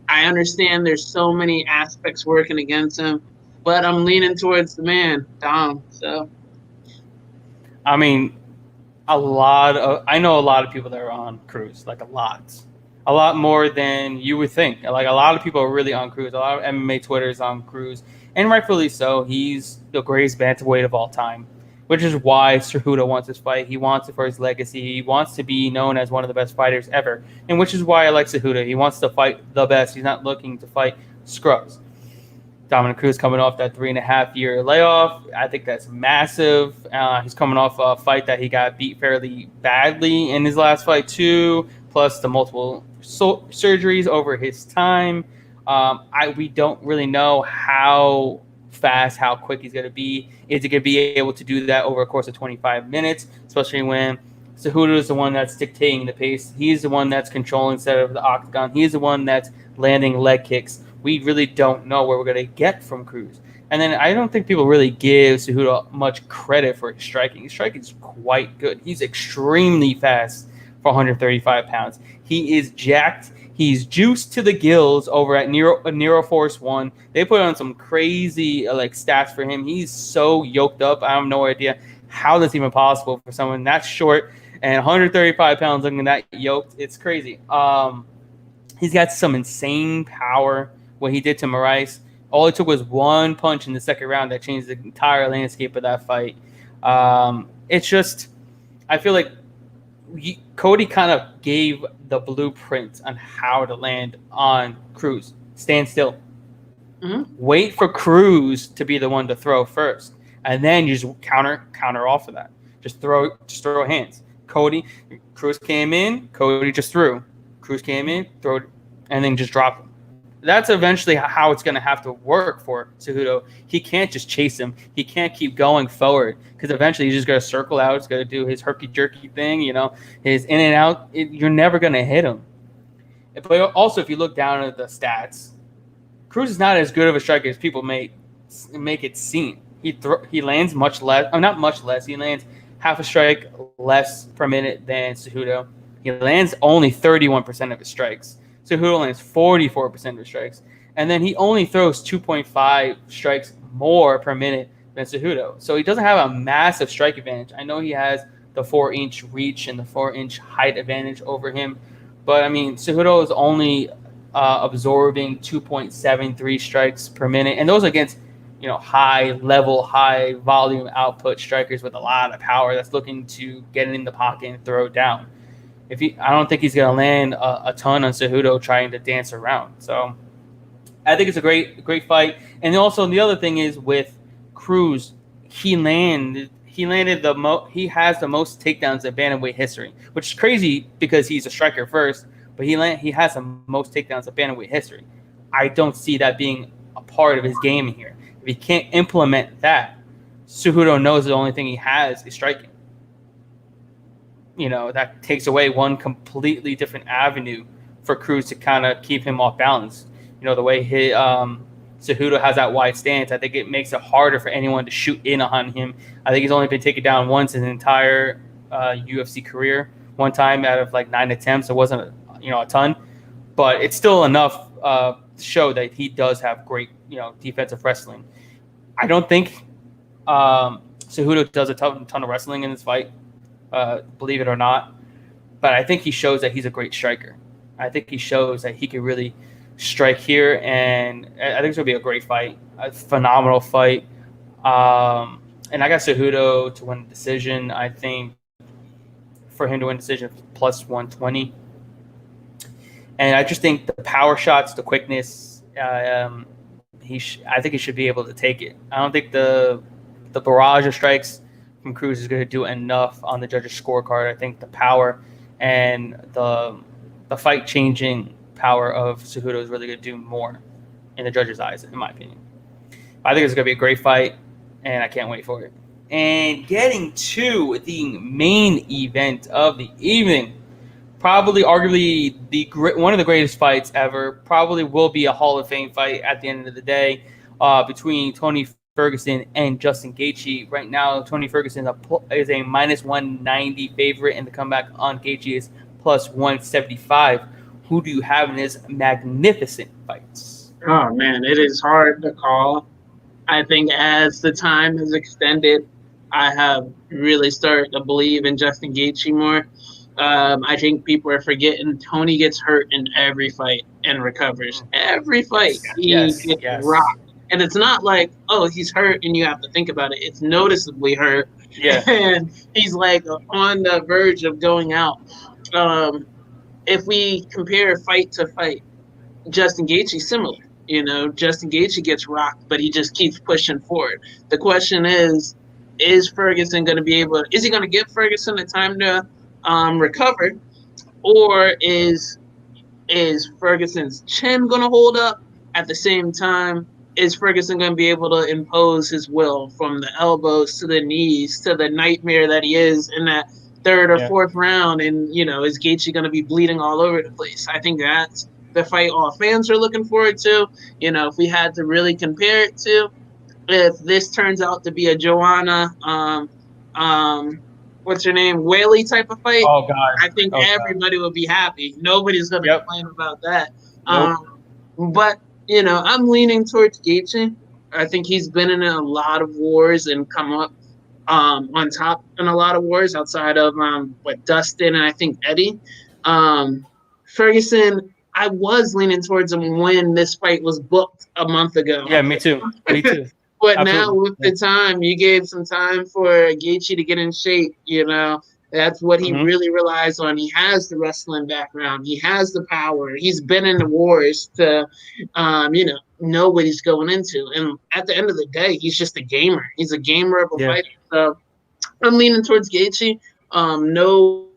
I understand there's so many aspects working against him, but I'm leaning towards the man, Dom. So I mean, I know a lot of people that are on Cruz, like a lot more than you would think. Like a lot of people are really on Cruz. A lot of MMA Twitter is on Cruz, and rightfully so. He's the greatest bantamweight of all time, which is why Cejudo wants this fight. He wants it for his legacy. He wants to be known as one of the best fighters ever, and which is why I like Cejudo. He wants to fight the best. He's not looking to fight scrubs. Dominic Cruz coming off that 3.5 year layoff. I think that's massive. He's coming off a fight that he got beat fairly badly in his last fight too, plus the multiple surgeries over his time. We don't really know how fast, how quick he's going to be. Is he going to be able to do that over a course of 25 minutes, especially when Cejudo is the one that's dictating the pace. He's the one that's controlling instead of the octagon. He's the one that's landing leg kicks. We really don't know where we're going to get from Cruz. And then I don't think people really give Cejudo much credit for his striking. His striking is quite good. He's extremely fast for 135 pounds. He is jacked. He's juiced to the gills over at Nero Force 1. They put on some crazy stats for him. He's so yoked up. I have no idea how that's even possible for someone that short and 135 pounds looking that yoked. It's crazy. He's got some insane power. What he did to Moraes. All it took was one punch in the second round that changed the entire landscape of that fight. It's just, I feel like Cody kind of gave the blueprint on how to land on Cruz. Stand still. mm-hmm. Wait for Cruz to be the one to throw first, and then you just counter off of that. Just throw hands. Cruz came in. Cody just threw. Cruz came in, throw, and then just drop him. That's eventually how it's going to have to work for Cejudo. He can't just chase him. He can't keep going forward because eventually he's just going to circle out. He's going to do his herky-jerky thing, his in and out. You're never going to hit him. But also, if you look down at the stats, Cruz is not as good of a striker as people make it seem. He lands much less. Not much less. He lands half a strike less per minute than Cejudo. He lands only 31% of his strikes. Cejudo lands 44% of his strikes. And then he only throws 2.5 strikes more per minute than Cejudo. So he doesn't have a massive strike advantage. I know he has the 4-inch reach and the 4-inch height advantage over him. But, I mean, Cejudo is only absorbing 2.73 strikes per minute. And those against, high-level, high-volume output strikers with a lot of power that's looking to get in the pocket and throw down. I don't think he's going to land a ton on Cejudo trying to dance around. So I think it's a great fight. And also the other thing is with Cruz, he has the most takedowns in bantamweight history, which is crazy because he's a striker first, but he has the most takedowns in bantamweight history. I don't see that being a part of his game here. If he can't implement that, Cejudo knows the only thing he has is striking. That takes away one completely different avenue for Cruz to kind of keep him off balance. The way Cejudo has that wide stance, I think it makes it harder for anyone to shoot in on him. I think he's only been taken down once in his entire UFC career. One time out of 9 attempts. It wasn't a ton, but it's still enough to show that he does have great defensive wrestling. I don't think Cejudo does a ton of wrestling in this fight. Believe it or not, but I think he shows that he's a great striker. I think he shows that he can really strike here, and I think it's going to be a great fight, a phenomenal fight. And I got Cejudo to win the decision. I think for him to win the decision, plus 120. And I just think the power shots, the quickness, I think he should be able to take it. I don't think the barrage of strikes from Cruz is going to do enough on the judges' scorecard. I think the power and the fight changing power of Cejudo is really going to do more in the judges' eyes, in my opinion. I think it's going to be a great fight, and I can't wait for it. And getting to the main event of the evening, probably arguably one of the greatest fights ever. Probably will be a Hall of Fame fight at the end of the day, between Tony Ferguson and Justin Gaethje. Right now, Tony Ferguson is a minus 190 favorite, and the comeback on Gaethje is plus 175. Who do you have in this magnificent fights? Oh man, it is hard to call. I think as the time has extended, I have really started to believe in Justin Gaethje more. I think people are forgetting Tony gets hurt in every fight and recovers. Every fight he gets rocked. And it's not like, oh, he's hurt and you have to think about it. It's noticeably hurt. Yeah. And he's like on the verge of going out. If we compare fight to fight, Justin Gaethje's similar. Justin Gaethje gets rocked, but he just keeps pushing forward. The question is Ferguson going to be able? Is he going to give Ferguson the time to recover, or is Ferguson's chin going to hold up? At the same time, is Ferguson going to be able to impose his will from the elbows to the knees to the nightmare that he is in that third or fourth round? And is Gaethje going to be bleeding all over the place? I think that's the fight all fans are looking forward to. If we had to really compare it to, if this turns out to be a Joanna, what's her name, Whaley type of fight, oh god, I think everybody would be happy. Nobody's going to complain about that. But I'm leaning towards Gaethje. I think he's been in a lot of wars and come up on top in a lot of wars outside of Dustin and I think Eddie. Ferguson, I was leaning towards him when this fight was booked a month ago. Yeah, me too. But absolutely. Now with the time, you gave some time for Gaethje to get in shape. That's what he really relies on. He has the wrestling background. He has the power. He's been in the wars to, know what he's going into. And at the end of the day, he's just a gamer. He's a gamer of a fighter. So I'm leaning towards Gaethje. No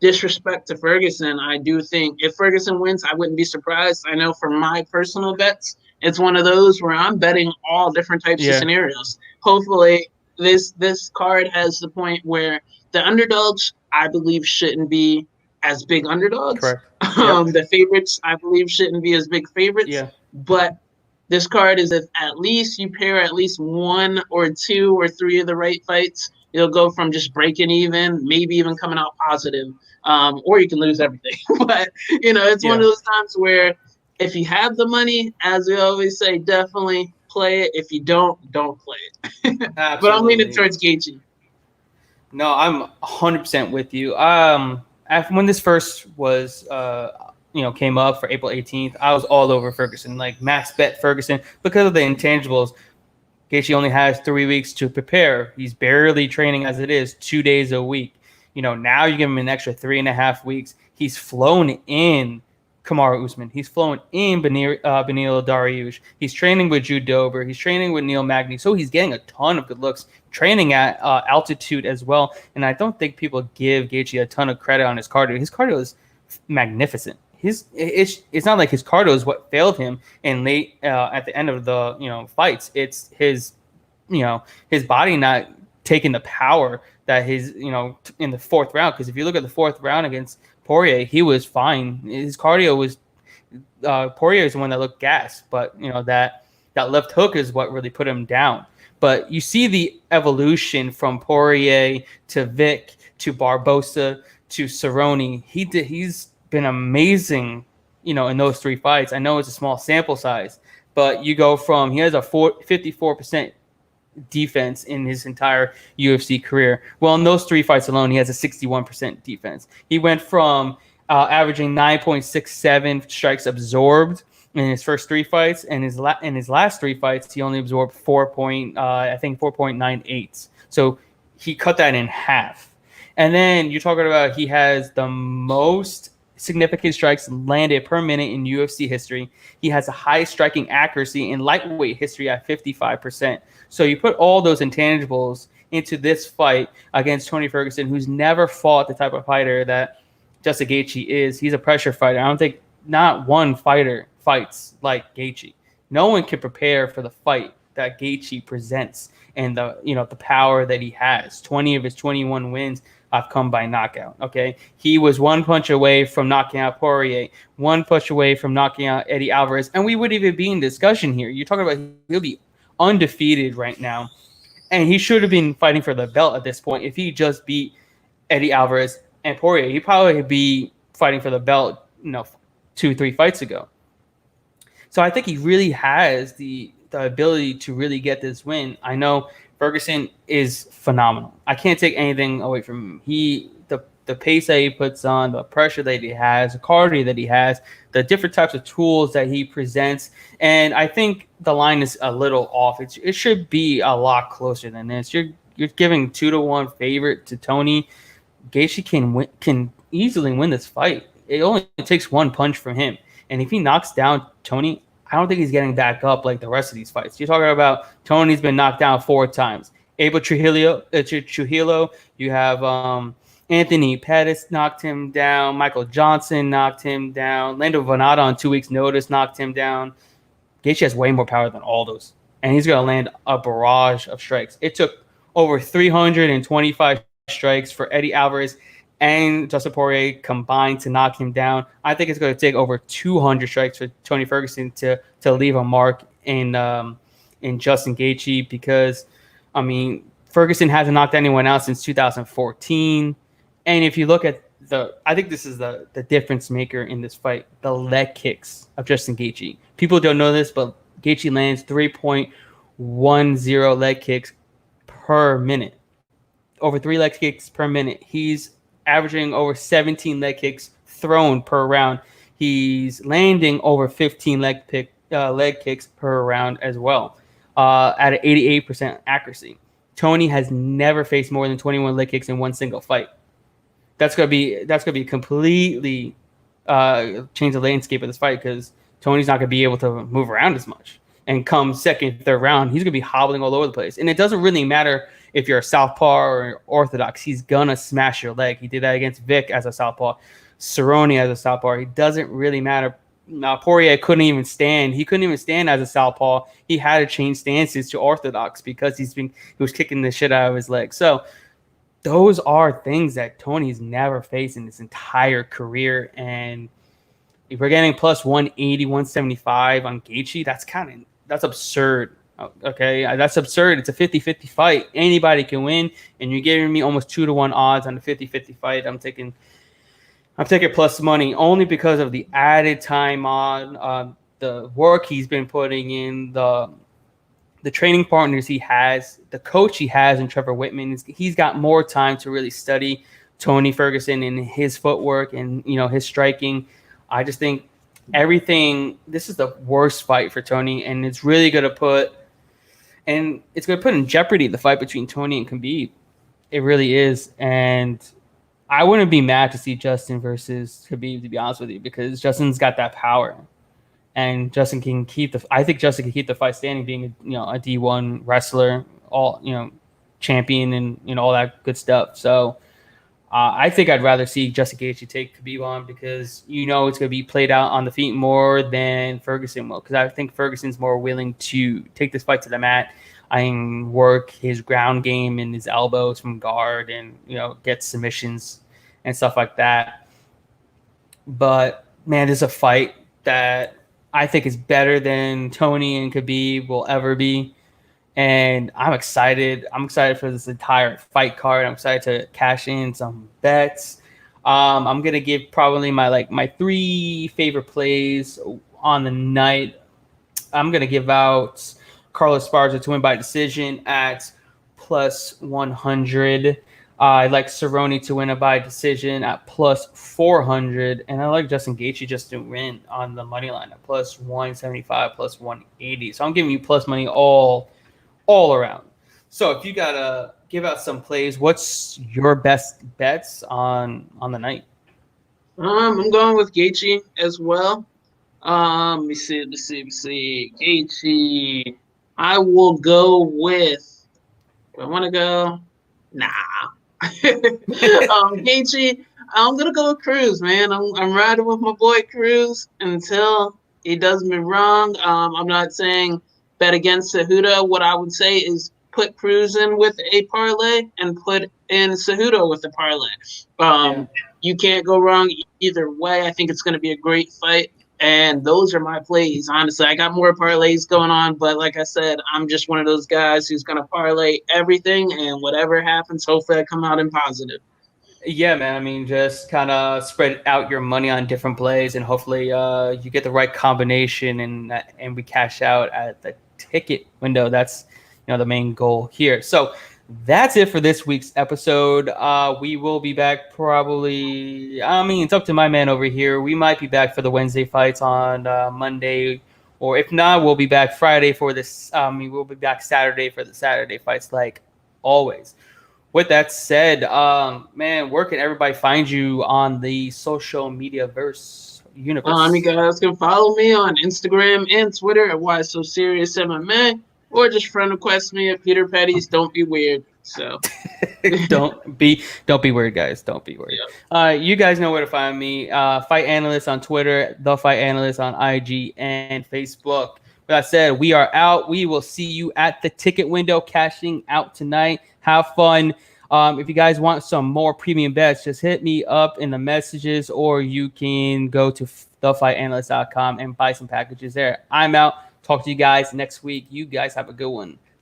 disrespect to Ferguson. I do think if Ferguson wins, I wouldn't be surprised. I know for my personal bets, it's one of those where I'm betting all different types of scenarios. Hopefully, this card has the point where the underdogs, I believe, shouldn't be as big underdogs. Correct. The favorites, I believe, shouldn't be as big favorites. Yeah. But this card is if at least you pair at least one or two or three of the right fights, you'll go from just breaking even, maybe even coming out positive, or you can lose everything. But, it's one of those times where if you have the money, as we always say, definitely play it. If you don't play it. But I'm leaning towards Gaethje. No, I'm 100% with you. When this first was, came up for April 18th, I was all over Ferguson, like max bet Ferguson because of the intangibles. Gaethje only has 3 weeks to prepare. He's barely training as it is, 2 days a week. Now you give him an extra 3.5 weeks. He's flown in Kamaru Usman. He's flown in Beneil Dariush. He's training with Jude Dober. He's training with Neil Magny. So he's getting a ton of good looks, training at altitude as well. And I don't think people give Gaethje a ton of credit on his cardio. His cardio is magnificent. It's not like his cardio is what failed him in late at the end of the fights. It's his body not taking the power that his in the fourth round. Because if you look at the fourth round against Poirier, he was fine. His cardio was Poirier is the one that looked gassed, but that left hook is what really put him down. But you see the evolution from Poirier to Vic to Barbosa to Cerrone. He's been amazing, in those 3 fights. I know it's a small sample size, but you go from he has a 54% defense in his entire UFC career. Well, in those 3 fights alone, he has a 61% defense. He went from averaging 9.67 strikes absorbed in his first 3 fights, and in his last 3 fights, he only absorbed 4.98. So he cut that in half. And then you're talking about he has the most significant strikes landed per minute in UFC history. He has the highest striking accuracy in lightweight history at 55%. So you put all those intangibles into this fight against Tony Ferguson, who's never fought the type of fighter that Justin Gaethje is. He's a pressure fighter. I don't think not one fighter fights like Gaethje. No one can prepare for the fight that Gaethje presents and the power that he has. 20 of his 21 wins have come by knockout. Okay, he was one punch away from knocking out Poirier, one punch away from knocking out Eddie Alvarez, and we would even be in discussion here. You're talking about he'll be undefeated right now, and he should have been fighting for the belt at this point. If he just beat Eddie Alvarez and Poirier, he'd probably be fighting for the belt, 2-3 fights ago. So I think he really has the ability to really get this win. I know Ferguson is phenomenal. I can't take anything away from him. The pace that he puts on, the pressure that he has, the cardio that he has, the different types of tools that he presents. And I think the line is a little off. It should be a lot closer than this. You're giving 2-1 favorite to Tony. Gaethje can easily win this fight. It only takes one punch from him. And if he knocks down Tony, I don't think he's getting back up like the rest of these fights. You're talking about Tony's been knocked down 4 times. Abel Trujillo, you have Anthony Pettis knocked him down. Michael Johnson knocked him down. Lando Venata on 2 weeks' notice knocked him down. Gaethje has way more power than all those. And he's going to land a barrage of strikes. It took over 325 strikes for Eddie Alvarez and Justin Poirier combined to knock him down. I think it's going to take over 200 strikes for Tony Ferguson to leave a mark in Justin Gaethje because, Ferguson hasn't knocked anyone out since 2014. And if you look at I think this is the difference maker in this fight, the leg kicks of Justin Gaethje. People don't know this, but Gaethje lands 3.10 leg kicks per minute. Over 3 leg kicks per minute. He's averaging over 17 leg kicks thrown per round. He's landing over 15 leg kicks per round as well, at an 88% accuracy. Tony has never faced more than 21 leg kicks in one single fight. That's gonna be completely change the landscape of this fight because Tony's not gonna be able to move around as much. And come second, third round, he's gonna be hobbling all over the place. And it doesn't really matter if you're a southpaw or orthodox. He's gonna smash your leg. He did that against Vic as a southpaw, Cerrone as a southpaw. It doesn't really matter. Poirier couldn't even stand. He couldn't even stand as a southpaw. He had to change stances to orthodox because he was kicking the shit out of his leg. So those are things that Tony's never faced in his entire career. And if we're getting plus 180, 175 on Gaethje, that's absurd. Okay, that's absurd. It's a 50-50 fight. Anybody can win, and you're giving me almost 2-1 odds on a 50-50 fight. I'm taking plus money only because of the added time on the work he's been putting in, the training partners he has, the coach he has in Trevor Whitman. He's got more time to really study Tony Ferguson and his footwork and his striking. I just think this is the worst fight for Tony, and it's really going to put in jeopardy the fight between Tony and Khabib. It really is. And I wouldn't be mad to see Justin versus Khabib, to be honest with you, because Justin's got that power. And Justin can keep the fight standing, being a D1 wrestler, champion and all that good stuff. So I think I'd rather see Justin Gaethje take Khabib on because it's going to be played out on the feet more than Ferguson will. Because I think Ferguson's more willing to take this fight to the mat and work his ground game and his elbows from guard and get submissions and stuff like that. But man, this is a fight that I think is better than Tony and Khabib will ever be. And I'm excited. I'm excited for this entire fight card. I'm excited to cash in some bets. I'm going to give probably my 3 favorite plays on the night. I'm going to give out Carlos Esparza to win by decision at plus 100. I like Cerrone to win by decision at plus 400, and I like Justin Gaethje just to win on the money line at plus 175, plus 180. So I'm giving you plus money all around. So if you gotta give out some plays, what's your best bets on the night? I'm going with Gaethje as well. Let me see. Gaethje. I will go with. Do I want to go? Nah. Gaethje. I'm gonna go with Cruz, man. I'm riding with my boy Cruz until he does me wrong. I'm not saying bet against Cejudo. What I would say is put Cruz in with a parlay and put in Cejudo with a parlay. Yeah. You can't go wrong either way. I think it's going to be a great fight. And those are my plays. Honestly, I got more parlays going on, but like I said, I'm just one of those guys who's going to parlay everything, and whatever happens, hopefully I come out in positive. Yeah, man. I mean, just kind of spread out your money on different plays, and hopefully, you get the right combination, and we cash out at the ticket window. That's the main goal here. So that's it for this week's episode. We will be back probably. I mean, it's up to my man over here. We might be back for the Wednesday fights on Monday, or if not, we'll be back Friday for this. We'll be back Saturday for the Saturday fights, like always. With that said, man, where can everybody find you on the social media verse You universe? guys can follow me on Instagram and Twitter at Why So Serious MMA, or just friend request me at Peter Petties. Don't be weird. So, don't be weird, guys. Don't be weird. yeah. You guys know where to find me. Fight Analyst on Twitter, The Fight Analyst on IG and Facebook. With that said, we are out. We will see you at the ticket window, cashing out tonight. Have fun. If you guys want some more premium bets, just hit me up in the messages, or you can go to thefightanalyst.com and buy some packages there. I'm out. Talk to you guys next week. You guys have a good one.